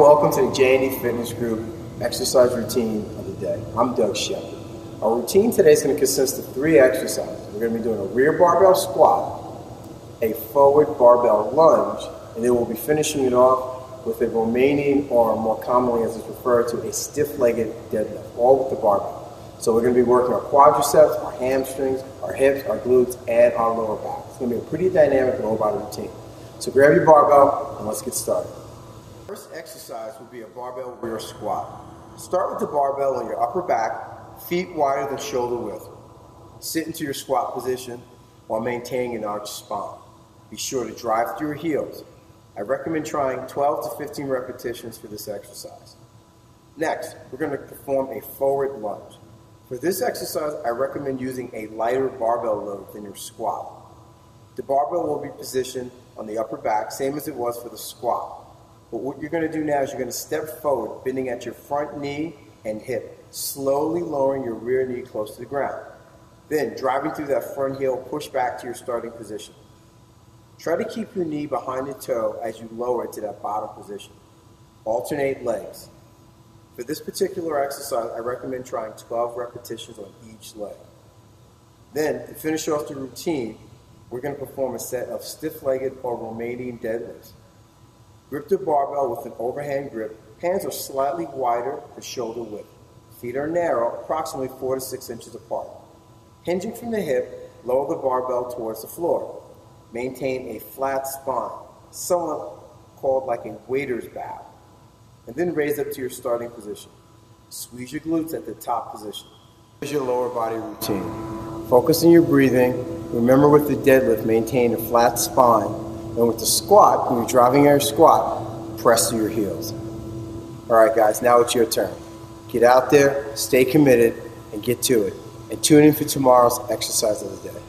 welcome to the J&E Fitness Group exercise routine of the day. I'm Doug Shepard. Our routine today is going to consist of 3 exercises. We're going to be doing a rear barbell squat, a forward barbell lunge, and then we'll be finishing it off with a Romanian, or more commonly as it's referred to, a stiff-legged deadlift, all with the barbell. So we're going to be working our quadriceps, our hamstrings, our hips, our glutes, and our lower back. It's going to be a pretty dynamic lower body routine. So grab your barbell and let's get started. First exercise will be a barbell rear squat. Start with the barbell on your upper back, feet wider than shoulder width. Sit into your squat position while maintaining an arched spine. Be sure to drive through your heels. I recommend trying 12 to 15 repetitions for this exercise. Next, we're going to perform a forward lunge. For this exercise, I recommend using a lighter barbell load than your squat. The barbell will be positioned on the upper back, same as it was for the squat. But what you're going to do now is you're going to step forward, bending at your front knee and hip, slowly lowering your rear knee close to the ground. Then, driving through that front heel, push back to your starting position. Try to keep your knee behind the toe as you lower it to that bottom position. Alternate legs. For this particular exercise, I recommend trying 12 repetitions on each leg. Then, to finish off the routine, we're going to perform a set of stiff-legged or Romanian deadlifts. Grip the barbell with an overhand grip. Hands are slightly wider to shoulder width. Feet are narrow, approximately 4 to 6 inches apart. Hinging from the hip, lower the barbell towards the floor. Maintain a flat spine, somewhat called like a waiter's bow. And then raise up to your starting position. Squeeze your glutes at the top position. Here's your lower body routine. Focus on your breathing. Remember, with the deadlift, maintain a flat spine. And with the squat, when you're driving your squat, press to your heels. All right, guys, now it's your turn. Get out there, stay committed, and get to it. And tune in for tomorrow's exercise of the day.